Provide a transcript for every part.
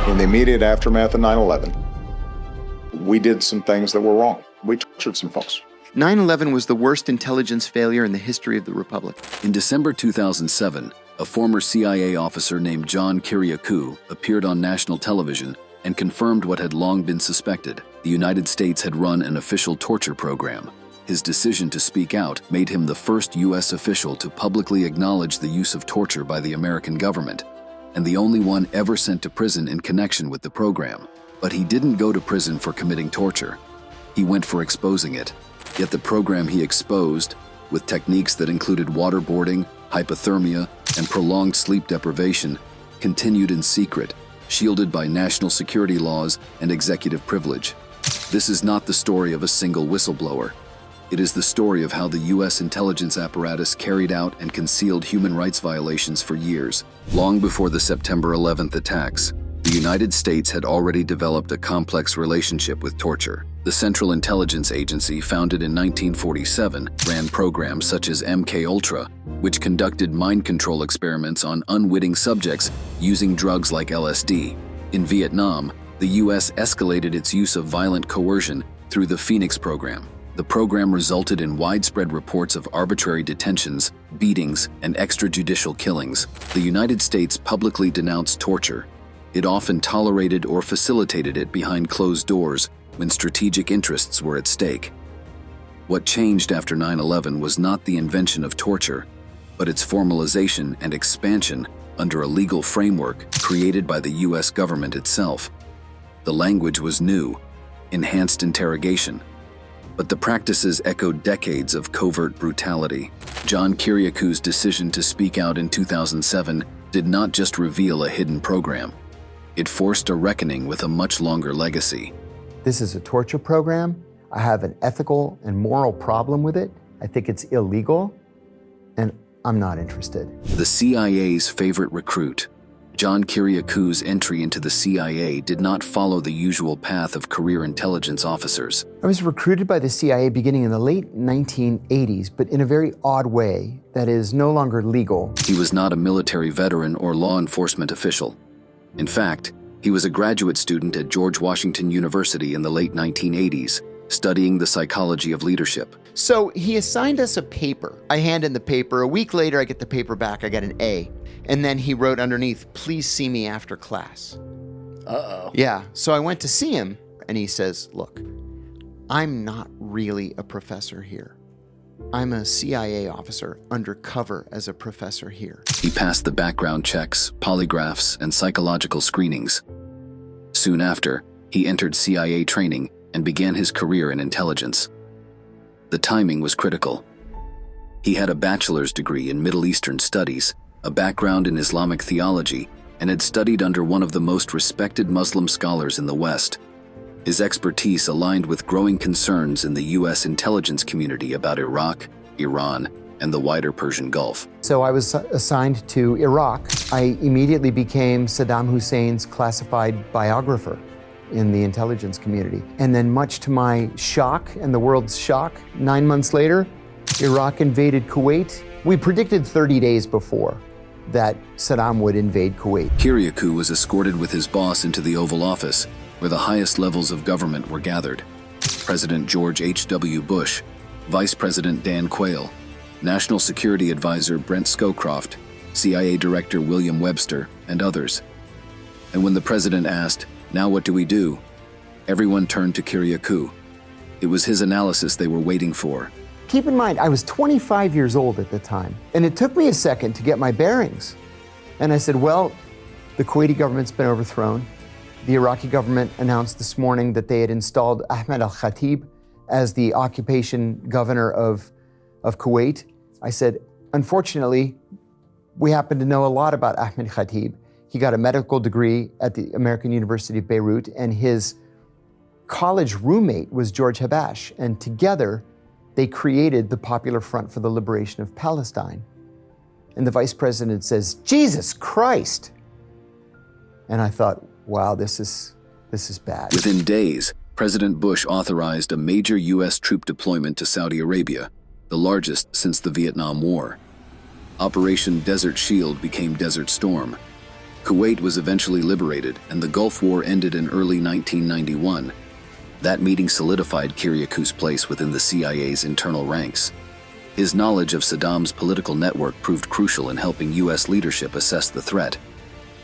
In the immediate aftermath of 9/11, we did some things that were wrong. We tortured some folks. 9/11 was the worst intelligence failure in the history of the Republic. In December 2007, a former CIA officer named John Kiriakou appeared on national television and confirmed what had long been suspected. The United States had run an official torture program. His decision to speak out made him the first U.S. official to publicly acknowledge the use of torture by the American government, and the only one ever sent to prison in connection with the program. But he didn't go to prison for committing torture. He went for exposing it. Yet the program he exposed, with techniques that included waterboarding, hypothermia, and prolonged sleep deprivation, continued in secret, shielded by national security laws and executive privilege. This is not the story of a single whistleblower. It is the story of how the U.S. intelligence apparatus carried out and concealed human rights violations for years. Long before the September 11th attacks, the United States had already developed a complex relationship with torture. The Central Intelligence Agency, founded in 1947, ran programs such as MK-Ultra, which conducted mind control experiments on unwitting subjects using drugs like LSD. In Vietnam, the U.S. escalated its use of violent coercion through the Phoenix program. The program resulted in widespread reports of arbitrary detentions, beatings, and extrajudicial killings. The United States publicly denounced torture. It often tolerated or facilitated it behind closed doors when strategic interests were at stake. What changed after 9/11 was not the invention of torture, but its formalization and expansion under a legal framework created by the U.S. government itself. The language was new, enhanced interrogation, but the practices echoed decades of covert brutality. John Kiriakou's decision to speak out in 2007 did not just reveal a hidden program. It forced a reckoning with a much longer legacy. This is a torture program. I have an ethical and moral problem with it. I think it's illegal, and I'm not interested. The CIA's favorite recruit, John Kiriakou's entry into the CIA did not follow the usual path of career intelligence officers. I was recruited by the CIA beginning in the late 1980s, but in a very odd way that is no longer legal. He was not a military veteran or law enforcement official. In fact, he was a graduate student at George Washington University in the late 1980s, studying the psychology of leadership. So he assigned us a paper. I hand in the paper. A week later, I get the paper back. I get an A. And then he wrote underneath, "Please see me after class." Uh-oh. Yeah, so I went to see him, and he says, "Look, I'm not really a professor here. I'm a CIA officer undercover as a professor here." He passed the background checks, polygraphs, and psychological screenings. Soon after, he entered CIA training and began his career in intelligence. The timing was critical. He had a bachelor's degree in Middle Eastern studies, a background in Islamic theology, and had studied under one of the most respected Muslim scholars in the West. His expertise aligned with growing concerns in the U.S. intelligence community about Iraq, Iran, and the wider Persian Gulf. So I was assigned to Iraq. I immediately became Saddam Hussein's classified biographer in the intelligence community. And then much to my shock and the world's shock, 9 months later, Iraq invaded Kuwait. We predicted 30 days before that Saddam would invade Kuwait. Kiriakou was escorted with his boss into the Oval Office, where the highest levels of government were gathered. President George H.W. Bush, Vice President Dan Quayle, National Security Advisor Brent Scowcroft, CIA Director William Webster, and others. And when the president asked, "Now what do we do?" everyone turned to Kiriakou. It was his analysis they were waiting for. Keep in mind, I was 25 years old at the time, and it took me a second to get my bearings. And I said, well, the Kuwaiti government's been overthrown. The Iraqi government announced this morning that they had installed Ahmed al-Khatib as the occupation governor of Kuwait. I said, unfortunately, we happen to know a lot about Ahmed Khatib. He got a medical degree at the American University of Beirut, and his college roommate was George Habash, and together they created the Popular Front for the Liberation of Palestine. And the vice president says, Jesus Christ! And I thought, wow, this is bad. Within days, President Bush authorized a major U.S. troop deployment to Saudi Arabia, the largest since the Vietnam War. Operation Desert Shield became Desert Storm. Kuwait was eventually liberated, and the Gulf War ended in early 1991. That meeting solidified Kiriakou's place within the CIA's internal ranks. His knowledge of Saddam's political network proved crucial in helping U.S. leadership assess the threat.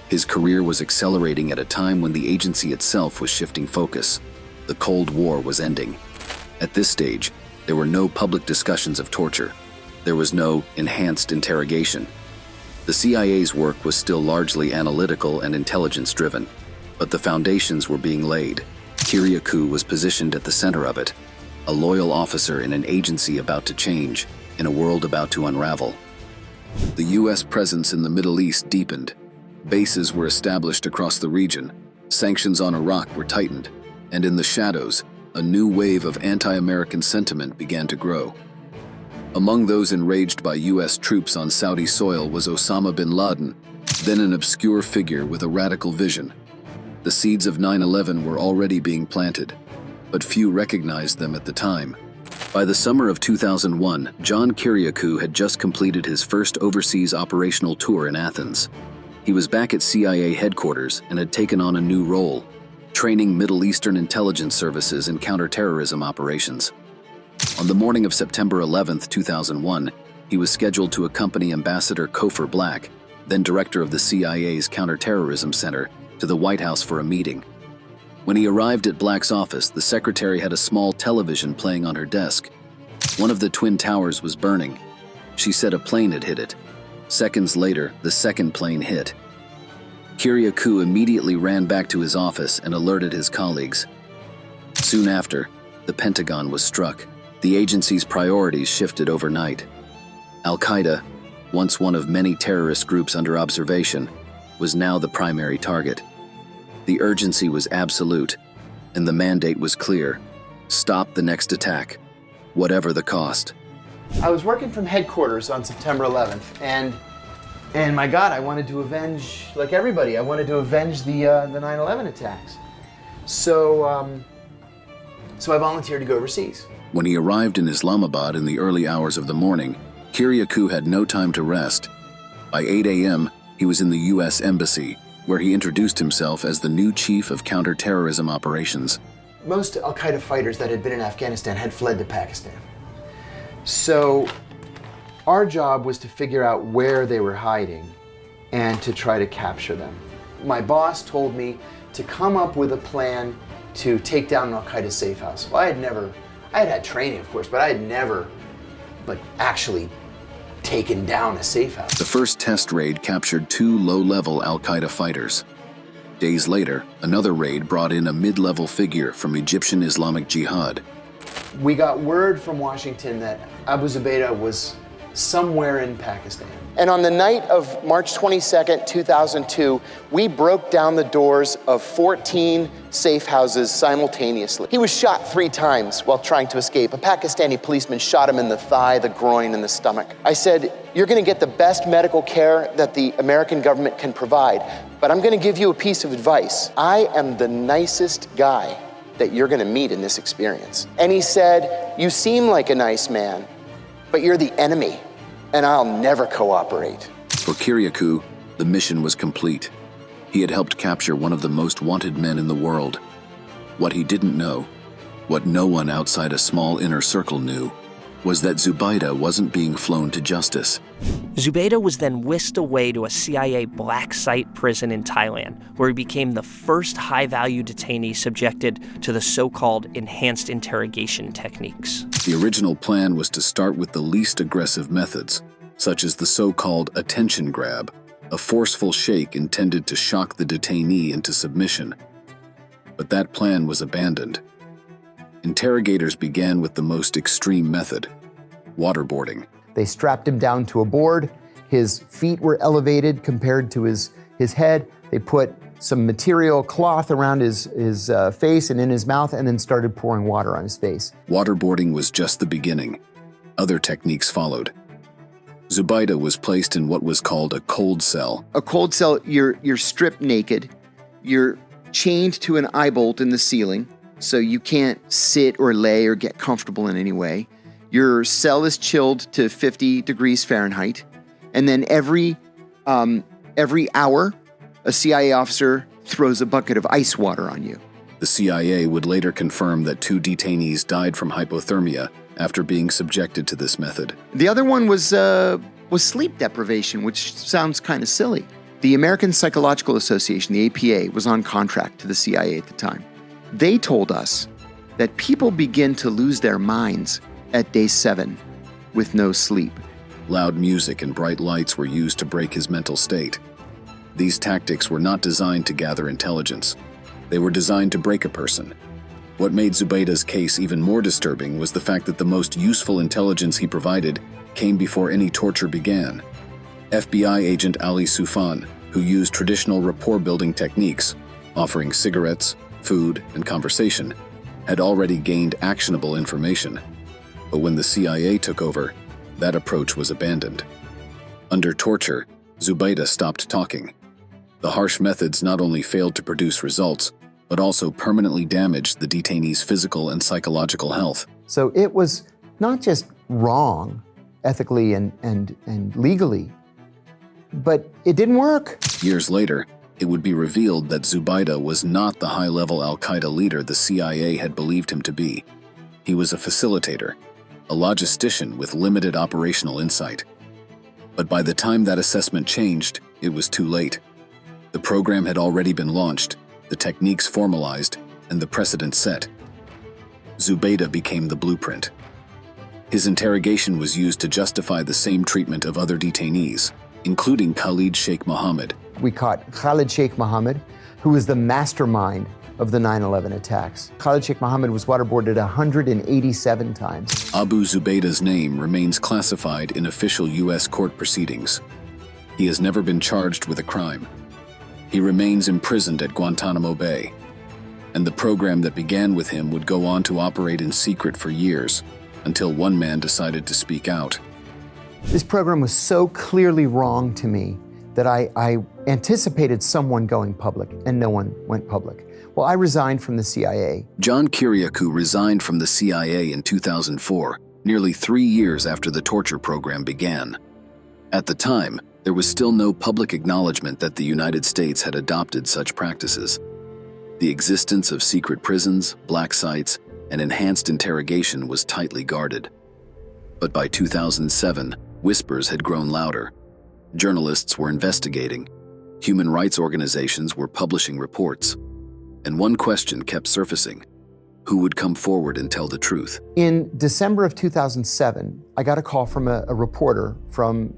His career was accelerating at a time when the agency itself was shifting focus. The Cold War was ending. At this stage, there were no public discussions of torture. There was no enhanced interrogation. The CIA's work was still largely analytical and intelligence-driven, but the foundations were being laid. Kiriakou was positioned at the center of it, a loyal officer in an agency about to change, in a world about to unravel. The U.S. presence in the Middle East deepened. Bases were established across the region, sanctions on Iraq were tightened, and in the shadows, a new wave of anti-American sentiment began to grow. Among those enraged by U.S. troops on Saudi soil was Osama bin Laden, then an obscure figure with a radical vision. The seeds of 9/11 were already being planted, but few recognized them at the time. By the summer of 2001, John Kiriakou had just completed his first overseas operational tour in Athens. He was back at CIA headquarters and had taken on a new role, training Middle Eastern intelligence services in counterterrorism operations. On the morning of September 11, 2001, he was scheduled to accompany Ambassador Kofor Black, then director of the CIA's Counterterrorism Center, to the White House for a meeting. When he arrived at Black's office, the secretary had a small television playing on her desk. One of the Twin Towers was burning. She said a plane had hit it. Seconds later, the second plane hit. Kiriakou immediately ran back to his office and alerted his colleagues. Soon after, the Pentagon was struck. The agency's priorities shifted overnight. Al-Qaeda, once one of many terrorist groups under observation, was now the primary target. The urgency was absolute, and the mandate was clear: stop the next attack, whatever the cost. I was working from headquarters on September 11th, and my God, I wanted to avenge, like everybody, I wanted to avenge the 9/11 attacks. So I volunteered to go overseas. When he arrived in Islamabad in the early hours of the morning, Kiriakou had no time to rest. By 8 a.m., he was in the U.S. Embassy, where he introduced himself as the new chief of counterterrorism operations. Most Al-Qaeda fighters that had been in Afghanistan had fled to Pakistan. So our job was to figure out where they were hiding and to try to capture them. My boss told me to come up with a plan to take down an Al-Qaeda safe house. Well, I had had training, of course, but I had never actually taken down a safe house. The first test raid captured 2 low-level Al-Qaeda fighters. Days later, another raid brought in a mid-level figure from Egyptian Islamic Jihad. We got word from Washington that Abu Zubaydah was somewhere in Pakistan. And on the night of March 22nd, 2002, we broke down the doors of 14 safe houses simultaneously. He was shot 3 times while trying to escape. A Pakistani policeman shot him in the thigh, the groin, and the stomach. I said, "You're gonna get the best medical care that the American government can provide, but I'm gonna give you a piece of advice. I am the nicest guy that you're gonna meet in this experience." And he said, "You seem like a nice man, but you're the enemy, and I'll never cooperate." For Kiriakou, the mission was complete. He had helped capture one of the most wanted men in the world. What he didn't know, what no one outside a small inner circle knew, was that Zubaydah wasn't being flown to justice. Zubaydah was then whisked away to a CIA black site prison in Thailand, where he became the first high-value detainee subjected to the so-called enhanced interrogation techniques. The original plan was to start with the least aggressive methods, such as the so-called attention grab, a forceful shake intended to shock the detainee into submission. But that plan was abandoned. Interrogators began with the most extreme method: waterboarding. They strapped him down to a board. His feet were elevated compared to his head. They put some material cloth around his face and in his mouth, and then started pouring water on his face. Waterboarding was just the beginning. Other techniques followed. Zubaydah was placed in what was called a cold cell. A cold cell, you're stripped naked. You're chained to an eye bolt in the ceiling, so you can't sit or lay or get comfortable in any way. Your cell is chilled to 50 degrees Fahrenheit, and then every hour a CIA officer throws a bucket of ice water on you. The CIA would later confirm that 2 detainees died from hypothermia after being subjected to this method. The other one was sleep deprivation, which sounds kind of silly. The American Psychological Association, the APA, was on contract to the CIA at the time. They told us that people begin to lose their minds at day 7 with no sleep. Loud music and bright lights were used to break his mental state. These tactics were not designed to gather intelligence. They were designed to break a person. What made Zubaydah's case even more disturbing was the fact that the most useful intelligence he provided came before any torture began. FBI agent Ali Soufan, who used traditional rapport-building techniques, offering cigarettes, food, and conversation, had already gained actionable information. But when the CIA took over, that approach was abandoned. Under torture, Zubaydah stopped talking. The harsh methods not only failed to produce results, but also permanently damaged the detainees' physical and psychological health. So it was not just wrong, ethically and legally, but it didn't work. Years later, it would be revealed that Zubaydah was not the high-level al-Qaeda leader the CIA had believed him to be. He was a facilitator, a logistician with limited operational insight. But by the time that assessment changed, it was too late. The program had already been launched, the techniques formalized, and the precedent set. Zubaydah became the blueprint. His interrogation was used to justify the same treatment of other detainees, including Khalid Sheikh Mohammed. We caught Khalid Sheikh Mohammed, who was the mastermind of the 9/11 attacks. Khalid Sheikh Mohammed was waterboarded 187 times. Abu Zubaydah's name remains classified in official U.S. court proceedings. He has never been charged with a crime. He remains imprisoned at Guantanamo Bay, and the program that began with him would go on to operate in secret for years, until one man decided to speak out. This program was so clearly wrong to me that I anticipated someone going public, and no one went public. Well, I resigned from the CIA. John Kiriakou resigned from the CIA in 2004, nearly 3 years after the torture program began. At the time, there was still no public acknowledgement that the United States had adopted such practices. The existence of secret prisons, black sites, and enhanced interrogation was tightly guarded. But by 2007, whispers had grown louder. Journalists were investigating. Human rights organizations were publishing reports. And one question kept surfacing: who would come forward and tell the truth? In December of 2007, I got a call from a reporter from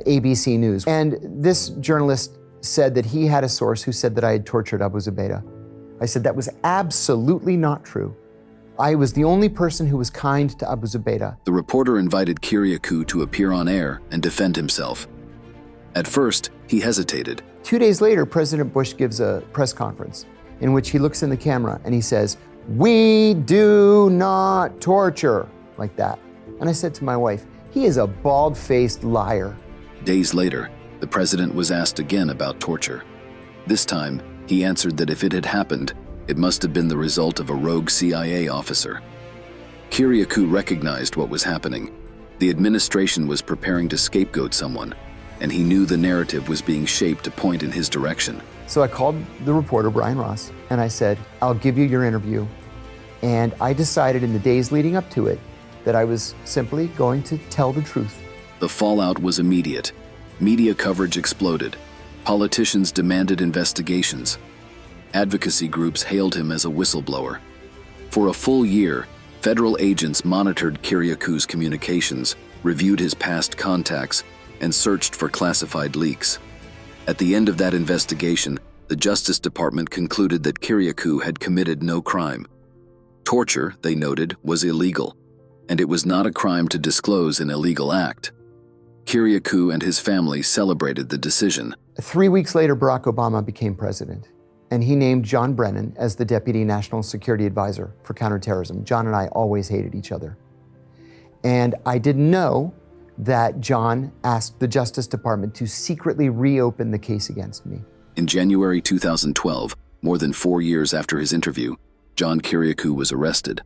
ABC News. And this journalist said that he had a source who said that I had tortured Abu Zubaydah. I said that was absolutely not true. I was the only person who was kind to Abu Zubaydah. The reporter invited Kiriakou to appear on air and defend himself. At first, he hesitated. 2 days later, President Bush gives a press conference in which he looks in the camera and he says, "We do not torture," like that. And I said to my wife, he is a bald-faced liar. Days later, the president was asked again about torture. This time, he answered that if it had happened, it must have been the result of a rogue CIA officer. Kiriakou recognized what was happening. The administration was preparing to scapegoat someone, and he knew the narrative was being shaped to point in his direction. So I called the reporter, Brian Ross, and I said, "I'll give you your interview." And I decided in the days leading up to it that I was simply going to tell the truth. The fallout was immediate. Media coverage exploded. Politicians demanded investigations. Advocacy groups hailed him as a whistleblower. For a full year, federal agents monitored Kiriakou's communications, reviewed his past contacts, and searched for classified leaks. At the end of that investigation, the Justice Department concluded that Kiriakou had committed no crime. Torture, they noted, was illegal, and it was not a crime to disclose an illegal act. Kiriakou and his family celebrated the decision. 3 weeks later, Barack Obama became president, and he named John Brennan as the Deputy National Security Advisor for Counterterrorism. John and I always hated each other. And I didn't know that John asked the Justice Department to secretly reopen the case against me. In January 2012, more than 4 years after his interview, John Kiriakou was arrested.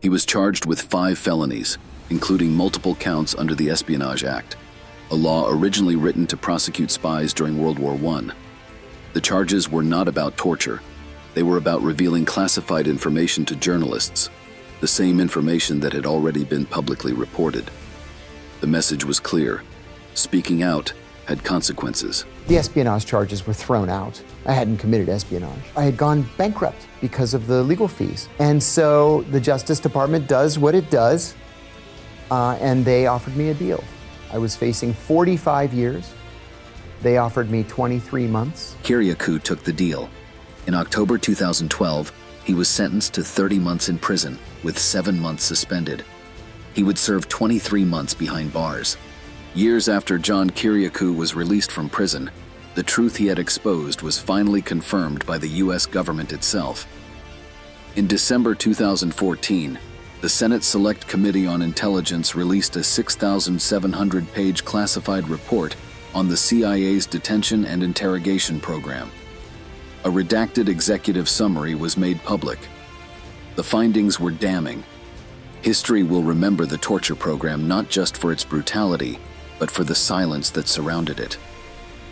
He was charged with 5 felonies, including multiple counts under the Espionage Act, a law originally written to prosecute spies during World War I. The charges were not about torture. They were about revealing classified information to journalists, the same information that had already been publicly reported. The message was clear. Speaking out had consequences. The espionage charges were thrown out. I hadn't committed espionage. I had gone bankrupt because of the legal fees. And so the Justice Department does what it does, and they offered me a deal. I was facing 45 years. They offered me 23 months. Kiriakou took the deal. In October 2012, he was sentenced to 30 months in prison, with 7 months suspended. He would serve 23 months behind bars. Years after John Kiriakou was released from prison, the truth he had exposed was finally confirmed by the U.S. government itself. In December 2014, the Senate Select Committee on Intelligence released a 6,700-page classified report on the CIA's detention and interrogation program. A redacted executive summary was made public. The findings were damning. History will remember the torture program not just for its brutality, but for the silence that surrounded it.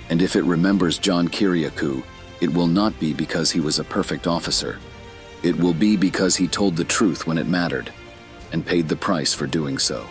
And if it remembers John Kiriakou, it will not be because he was a perfect officer. It will be because he told the truth when it mattered, and paid the price for doing so.